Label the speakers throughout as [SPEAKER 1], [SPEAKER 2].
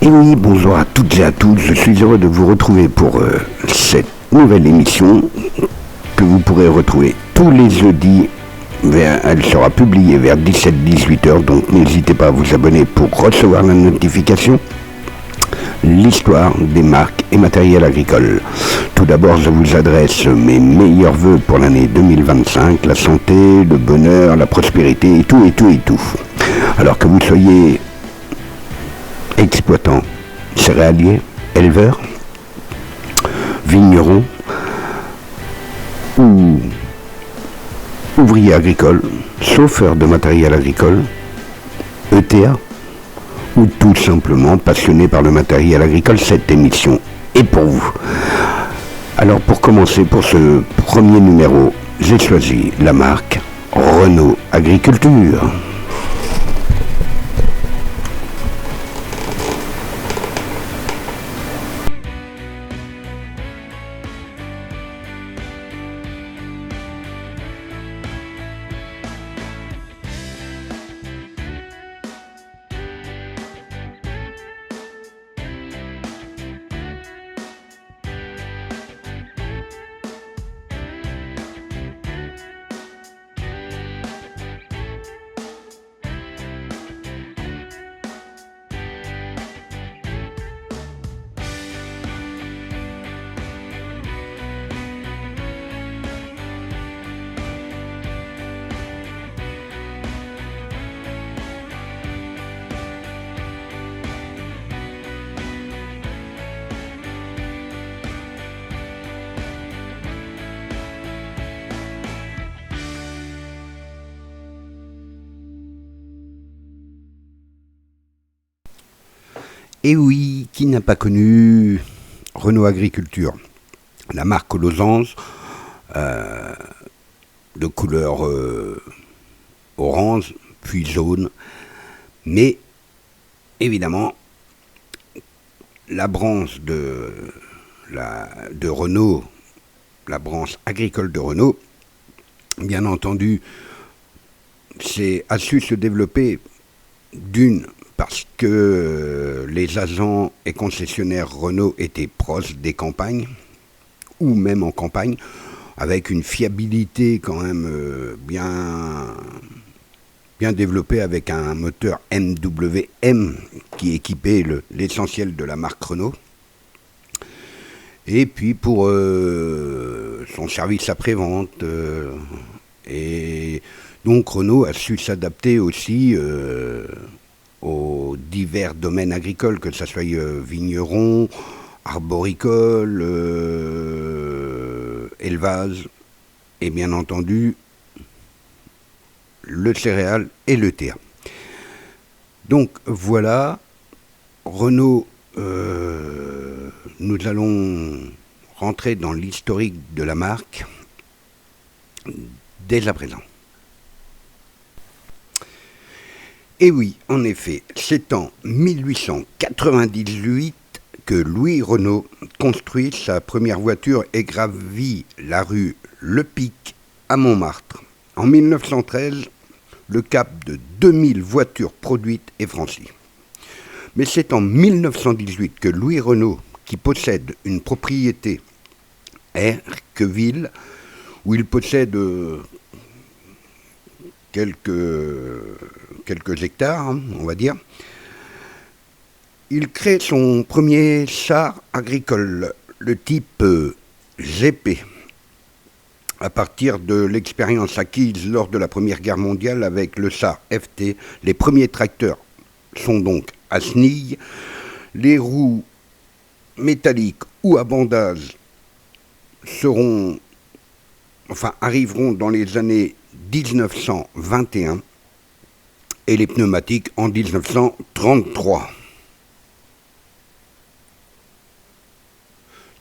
[SPEAKER 1] Et oui, bonjour à toutes et à tous, je suis heureux de vous retrouver pour cette nouvelle émission que vous pourrez retrouver tous les jeudis. Elle sera publiée vers 17-18 heures, donc n'hésitez pas à vous abonner pour recevoir la notification. L'histoire des marques et matériels agricoles. Tout d'abord, je vous adresse mes meilleurs voeux pour l'année 2025, la santé, le bonheur, la prospérité et tout. Alors que vous soyez exploitant céréalier, éleveur, vigneron ou ouvrier agricole, chauffeur de matériel agricole, ETA, ou tout simplement passionné par le matériel agricole, cette émission est pour vous. Alors pour commencer, pour ce premier numéro, j'ai choisi la marque Renault Agriculture. Et oui, qui n'a pas connu Renault Agriculture, la marque aux losanges de couleur orange, puis jaune, mais évidemment, la branche de Renault, la branche agricole de Renault, bien entendu, a su se développer d'une parce que les agents et concessionnaires Renault étaient proches des campagnes, ou même en campagne, avec une fiabilité quand même bien développée avec un moteur MWM qui équipait l'essentiel de la marque Renault. Et puis pour son service après-vente. Et donc Renault a su s'adapter aussi aux divers domaines agricoles, que ce soit vigneron, arboricole, élevage, et bien entendu le céréal et le thé. Donc voilà, Renault, nous allons rentrer dans l'historique de la marque dès à présent. Et oui, en effet, c'est en 1898 que Louis Renault construit sa première voiture et gravit la rue Le Pic à Montmartre. En 1913, le cap de 2000 voitures produites est franchi. Mais c'est en 1918 que Louis Renault, qui possède une propriété à Erqueville, où il possède quelques hectares, on va dire, il crée son premier char agricole, le type GP, à partir de l'expérience acquise lors de la Première Guerre mondiale avec le char FT. Les premiers tracteurs sont donc à chenilles, les roues métalliques ou à bandage arriveront dans les années 1921 et les pneumatiques en 1933.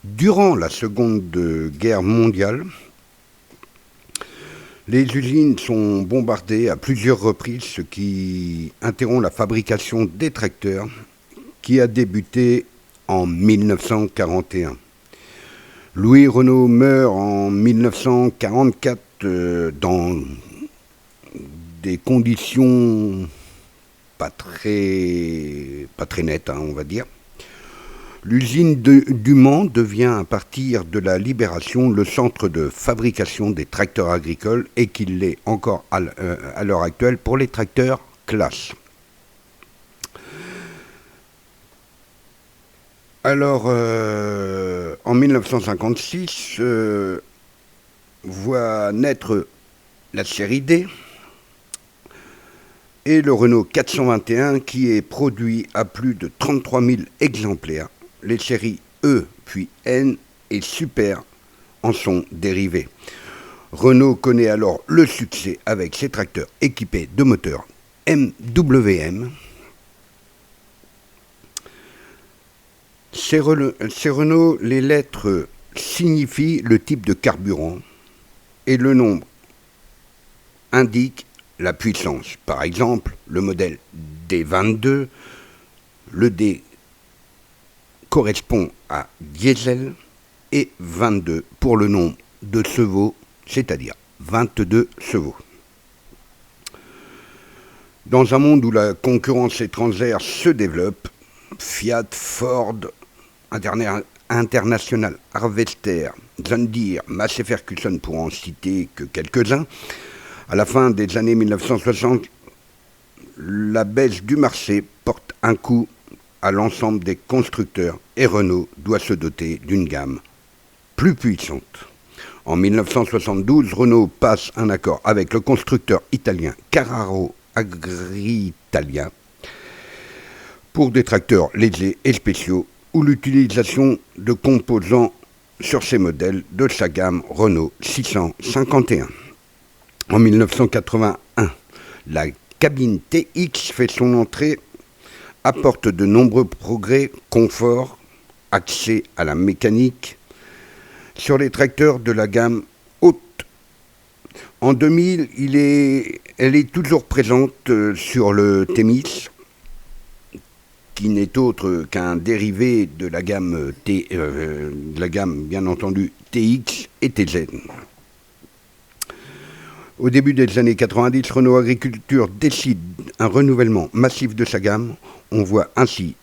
[SPEAKER 1] Durant la Seconde Guerre mondiale, les usines sont bombardées à plusieurs reprises, ce qui interrompt la fabrication des tracteurs qui a débuté en 1941. Louis Renault meurt en 1944 dans des conditions pas très nette, hein, on va dire. L'usine du Mans devient à partir de la Libération le centre de fabrication des tracteurs agricoles et qu'il l'est encore à l'heure actuelle pour les tracteurs classe. Alors, en 1956, voit naître la série D et le Renault 421 qui est produit à plus de 33 000 exemplaires. Les séries E puis N et Super en sont dérivées. Renault connaît alors le succès avec ses tracteurs équipés de moteurs MWM. Chez Renault, les lettres signifient le type de carburant et le nombre indique la puissance. Par exemple, le modèle D22, le D correspond à diesel et 22 pour le nombre de chevaux, c'est-à-dire 22 chevaux. Dans un monde où la concurrence étrangère se développe, Fiat, Ford, International Harvester, John Deere, Massey Ferguson pour en citer que quelques-uns, à la fin des années 1960, la baisse du marché porte un coup à l'ensemble des constructeurs et Renault doit se doter d'une gamme plus puissante. En 1972, Renault passe un accord avec le constructeur italien Carraro Agritalia pour des tracteurs légers et spéciaux ou l'utilisation de composants sur ces modèles de sa gamme Renault 651. En 1981, la cabine TX fait son entrée, apporte de nombreux progrès, confort, accès à la mécanique sur les tracteurs de la gamme haute. En 2000, elle est toujours présente sur le Thémis, qui n'est autre qu'un dérivé de la gamme bien entendu TX et TZ. Au début des années 90, Renault Agriculture décide un renouvellement massif de sa gamme. On voit ainsi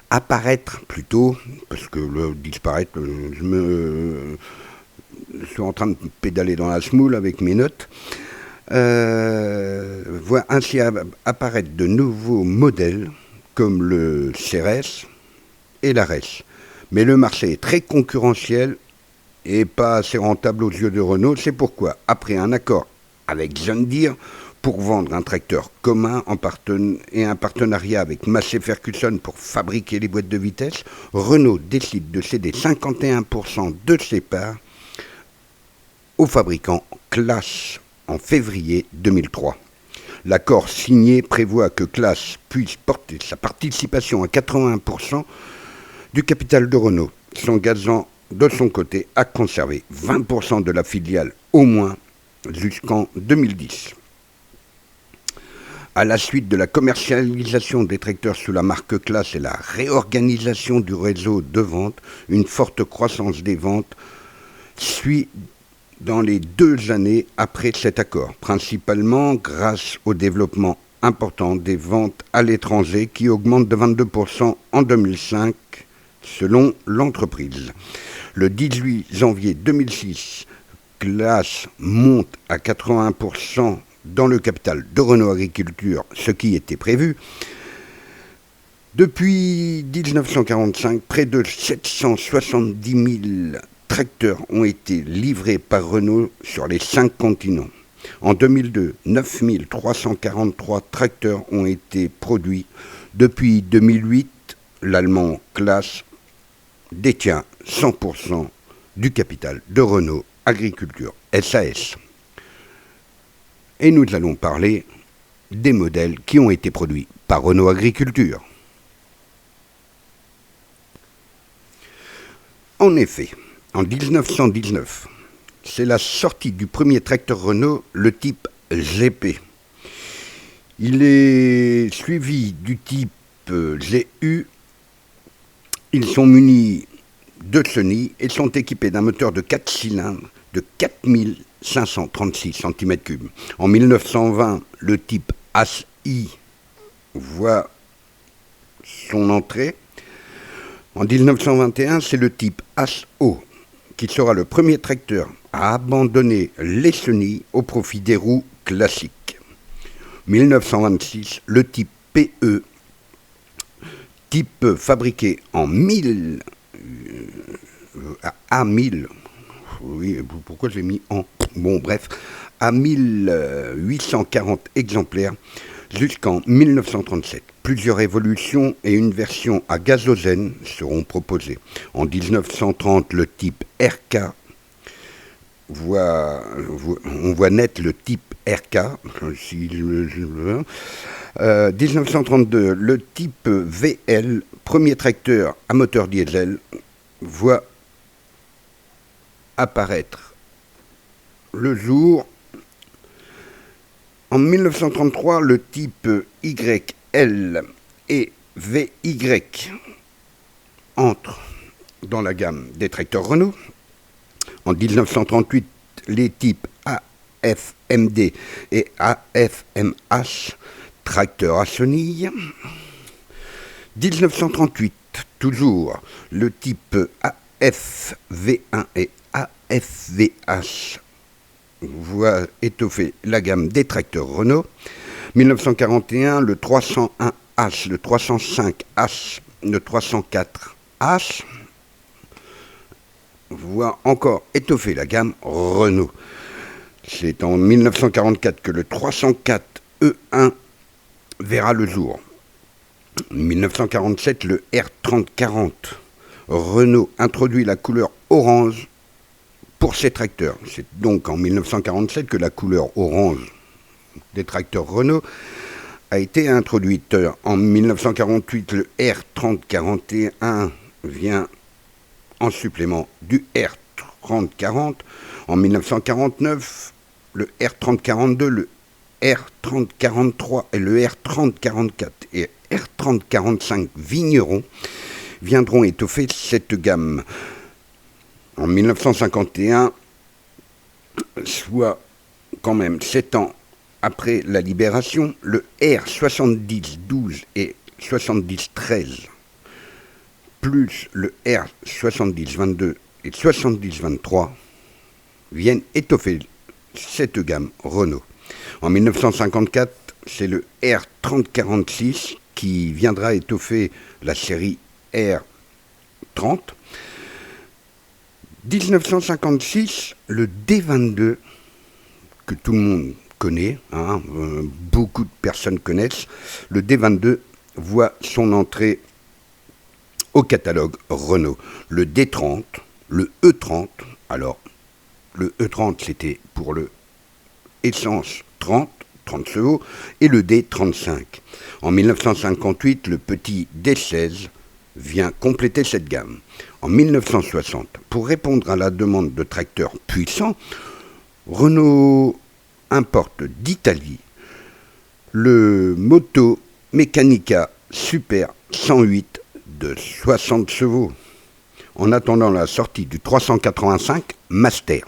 [SPEAKER 1] apparaître plutôt, parce que le disparaître, je suis en train de pédaler dans la semoule avec mes notes, voit ainsi apparaître de nouveaux modèles comme le CRS et l'ARES. Mais le marché est très concurrentiel et pas assez rentable aux yeux de Renault. C'est pourquoi, après un accord avec John Deere pour vendre un tracteur commun et un partenariat avec Massey Ferguson pour fabriquer les boîtes de vitesse, Renault décide de céder 51% de ses parts au fabricant Claas en février 2003. L'accord signé prévoit que Claas puisse porter sa participation à 80% du capital de Renault, s'engageant de son côté à conserver 20% de la filiale au moins jusqu'en 2010. À la suite de la commercialisation des tracteurs sous la marque Claas et la réorganisation du réseau de vente, une forte croissance des ventes suit dans les 2 années après cet accord, principalement grâce au développement important des ventes à l'étranger qui augmentent de 22% en 2005 selon l'entreprise. Le 18 janvier 2006, Claas monte à 80% dans le capital de Renault Agriculture, ce qui était prévu. Depuis 1945, près de 770 000 tracteurs ont été livrés par Renault sur les 5 continents. En 2002, 9 343 tracteurs ont été produits. Depuis 2008, l'allemand Claas détient 100% du capital de Renault Agriculture SAS. Et nous allons parler des modèles qui ont été produits par Renault Agriculture. En effet, en 1919, c'est la sortie du premier tracteur Renault, le type GP. Il est suivi du type GU. Ils sont munis de chenilles et sont équipés d'un moteur de 4 cylindres de 536 cm3. En 1920, le type ASI voit son entrée. En 1921, c'est le type ASO qui sera le premier tracteur à abandonner les chenilles au profit des roues classiques. 1926, le type PE, type fabriqué en 1000 à 1000. Oui, pourquoi j'ai mis en? Bon, bref, à 1840 exemplaires jusqu'en 1937. Plusieurs évolutions et une version à gazogène seront proposées. En 1930, le type RK, on voit net le type RK. 1932, le type VL, premier tracteur à moteur diesel, voit apparaître le jour. En 1933, le type YL et VY entrent dans la gamme des tracteurs Renault. En 1938, les types AFMD et AFMH, tracteurs à chenilles. 1938, toujours, le type AFV1 et AFVH voit étoffer la gamme des tracteurs Renault. 1941, le 301H, le 305H, le 304H voit encore étoffer la gamme Renault. C'est en 1944 que le 304E1 verra le jour. En 1947, le R3040, Renault introduit la couleur orange pour ses tracteurs. C'est donc en 1947 que la couleur orange des tracteurs Renault a été introduite. En 1948, le R3041 vient en supplément du R3040. En 1949, le R3042, le R3043 et le R3044 et R3045 Vigneron viendront étoffer cette gamme. En 1951, soit quand même 7 ans après la libération, le R7012 et 7013 plus le R7022 et 7023 viennent étoffer cette gamme Renault. En 1954, c'est le R3046 qui viendra étoffer la série R30. 1956, le D22, que tout le monde connaît, beaucoup de personnes connaissent, le D22 voit son entrée au catalogue Renault. Le D30, le E30, alors le E30 c'était pour le essence 30 chevaux, et le D35. En 1958, le petit D16 vient compléter cette gamme. En 1960, pour répondre à la demande de tracteurs puissants, Renault importe d'Italie le Moto Mechanica Super 108 de 60 chevaux, en attendant la sortie du 385 Master,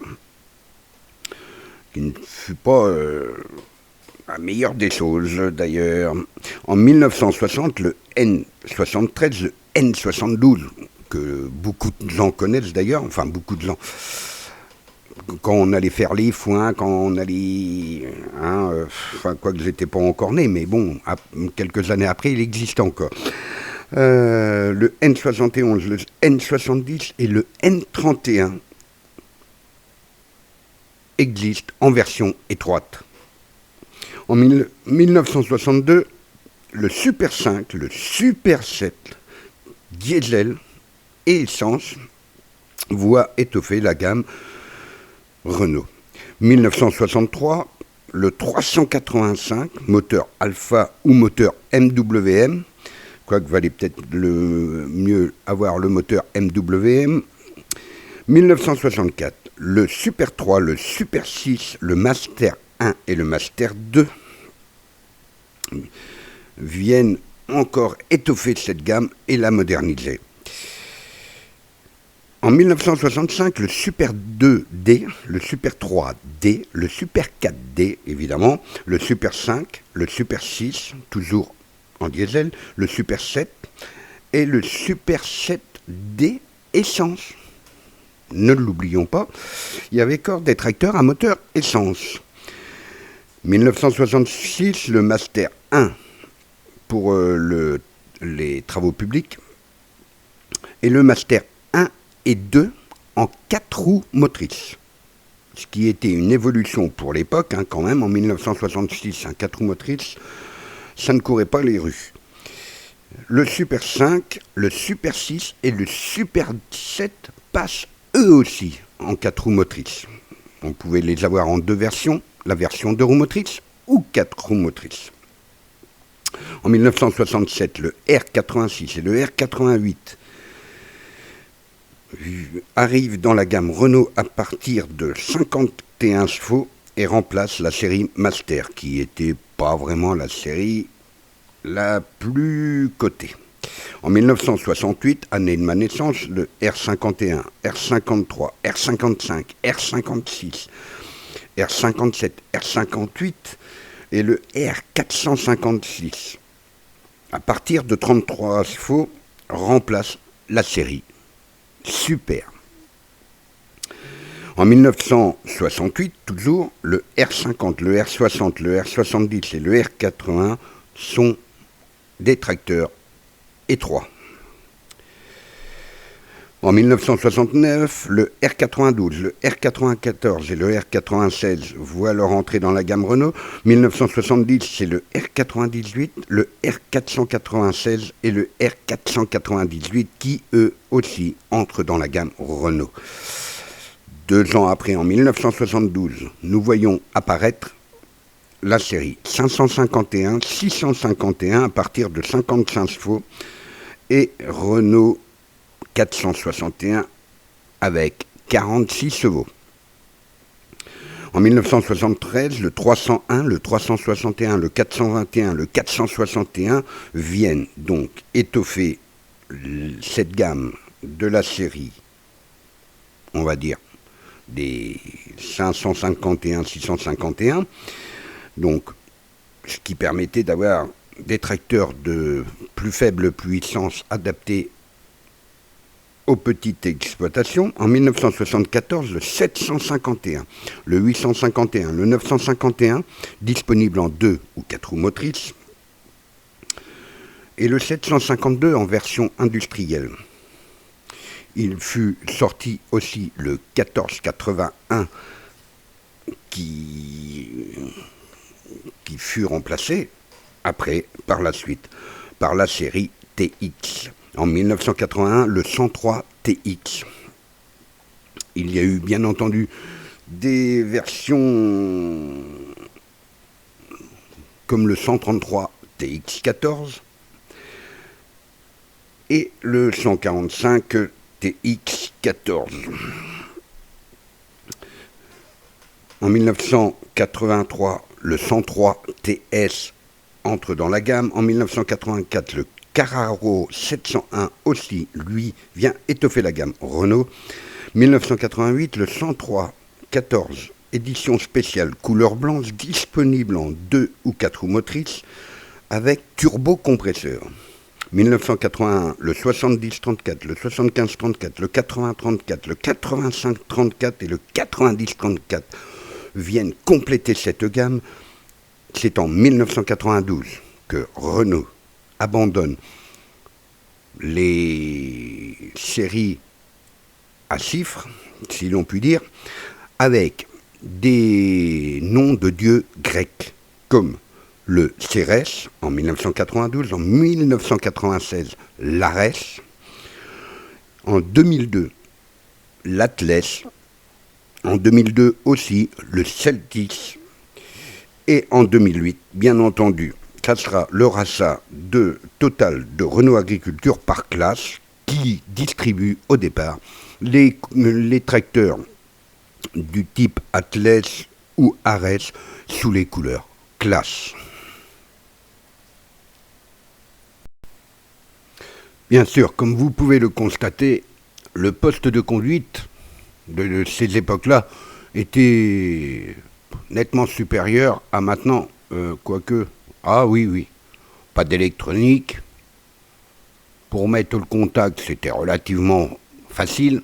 [SPEAKER 1] qui ne fut pas la meilleure des choses d'ailleurs. En 1960, le N73, le N72, que beaucoup de gens connaissent d'ailleurs, enfin beaucoup de gens, quand on allait faire les foins, quand on allait, quoique j'étais pas encore né, mais bon, quelques années après, il existe encore. Le N71, le N70 et le N31 existent en version étroite. En 1962, le Super 5, le Super 7, diesel et essence voit étoffer la gamme Renault. 1963, le 385, moteur Alpha ou moteur MWM, quoique valait peut-être le mieux avoir le moteur MWM. 1964, le Super 3, le Super 6, le Master 1 et le Master 2 viennent encore étoffer cette gamme et la moderniser. En 1965, le Super 2D, le Super 3D, le Super 4D, évidemment, le Super 5, le Super 6, toujours en diesel, le Super 7 et le Super 7D essence. Ne l'oublions pas, il y avait encore des tracteurs à moteur essence. 1966, le Master 1 pour les travaux publics et le Master 1 et 2 en 4 roues motrices. Ce qui était une évolution pour l'époque, quand même, en 1966, un 4 roues motrices, ça ne courait pas les rues. Le Super 5, le Super 6 et le Super 7 passent eux aussi en 4 roues motrices. On pouvait les avoir en deux versions, la version 2 roues motrices ou 4 roues motrices. En 1967, le R86 et le R88 arrivent dans la gamme Renault à partir de 51 chevaux et remplacent la série Master, qui n'était pas vraiment la série la plus cotée. En 1968, année de ma naissance, le R51, R53, R55, R56, R57, R58 et le R456, à partir de 33 chevaux, remplacent la série Super. En 1968, toujours, le R50, le R60, le R70 et le R80 sont des tracteurs étroits. En 1969, le R92, le R94 et le R96 voient leur entrée dans la gamme Renault. 1970, c'est le R98, le R496 et le R498 qui, eux aussi, entrent dans la gamme Renault. 2 ans après, en 1972, nous voyons apparaître la série 551, 651 à partir de 55 chevaux et Renault 461 avec 46 chevaux. En 1973, le 301, le 361, le 421, le 461 viennent donc étoffer cette gamme de la série, on va dire, des 551, 651, donc ce qui permettait d'avoir des tracteurs de plus faible puissance adaptés aux petites exploitations. En 1974, le 751, le 851, le 951, disponibles en 2 ou 4 roues motrices, et le 752 en version industrielle. Il fut sorti aussi le 1481 qui fut remplacé après, par la suite, par la série TX. En 1981, le 103 TX. Il y a eu bien entendu des versions comme le 133 TX14 et le 145 TX14. En 1983, le 103 TS entre dans la gamme. En 1984, le Carraro 701 aussi, lui, vient étoffer la gamme Renault. 1988, le 103 14 édition spéciale couleur blanche, disponible en 2 ou 4 roues motrices avec turbo-compresseur. 1981, le 70-34, le 75-34, le 80-34, le 85-34 et le 90-34 viennent compléter cette gamme. C'est en 1992 que Renault abandonne les séries à chiffres, si l'on peut dire, avec des noms de dieux grecs, comme le Cérès en 1992, en 1996, l'Arès, en 2002, l'Atlas, en 2002 aussi, le Celtis, et en 2008, bien entendu, ça sera le rachat total de Renault Agriculture par classe qui distribue au départ les tracteurs du type Atlas ou Ares sous les couleurs classe. Bien sûr, comme vous pouvez le constater, le poste de conduite de ces époques-là était nettement supérieur à maintenant, quoique, ah oui, pas d'électronique, pour mettre le contact c'était relativement facile,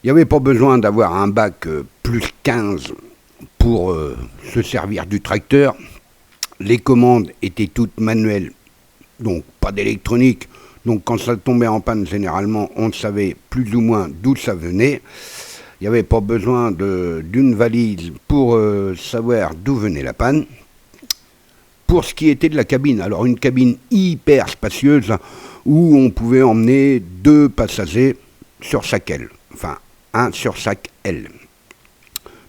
[SPEAKER 1] il n'y avait pas besoin d'avoir un bac plus 15 pour se servir du tracteur, les commandes étaient toutes manuelles, donc pas d'électronique, donc quand ça tombait en panne généralement on savait plus ou moins d'où ça venait. Il n'y avait pas besoin d'une valise pour savoir d'où venait la panne. Pour ce qui était de la cabine, alors une cabine hyper spacieuse où on pouvait emmener 2 passagers sur chaque aile, enfin 1 sur chaque aile.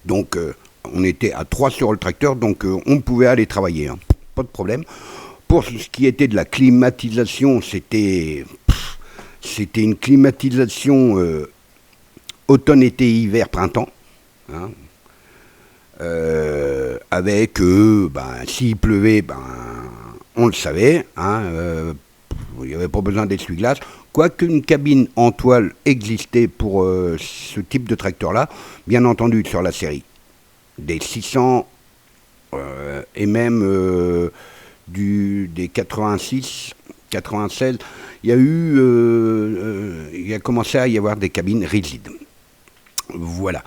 [SPEAKER 1] Donc on était à 3 sur le tracteur, donc on pouvait aller travailler, hein, pas de problème. Pour ce qui était de la climatisation, c'était une climatisation automne, été, hiver, printemps, hein, avec, s'il pleuvait, on le savait, hein, il n'y avait pas besoin d'essuie-glace, quoique une cabine en toile existait pour ce type de tracteur-là, bien entendu sur la série des 600 et même des 86, 96, il a commencé à y avoir des cabines rigides. Voilà.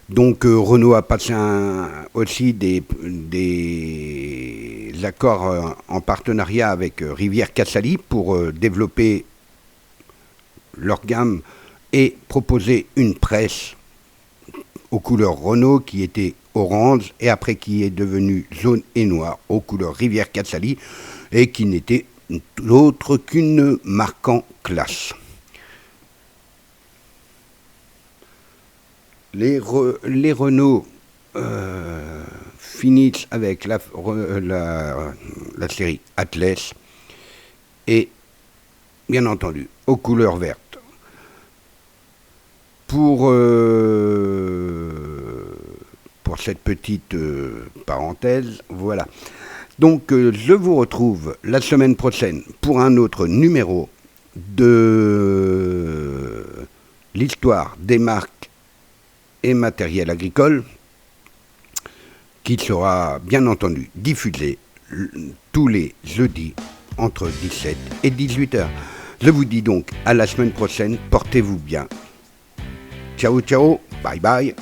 [SPEAKER 1] Donc Renault a passé aussi des accords en partenariat avec Rivière Casali pour développer leur gamme et proposer une presse aux couleurs Renault qui était orange et après qui est devenue jaune et noir aux couleurs Rivière Casali et qui n'était autre qu'une marque en classe. Les Renault finissent avec la série Atlas et bien entendu aux couleurs vertes. Pour cette petite parenthèse, voilà. Donc je vous retrouve la semaine prochaine pour un autre numéro de l'histoire des marques et matériel agricole qui sera bien entendu diffusé tous les jeudis entre 17 et 18 heures. Je vous dis donc à la semaine prochaine, portez-vous bien. Ciao, ciao, bye bye.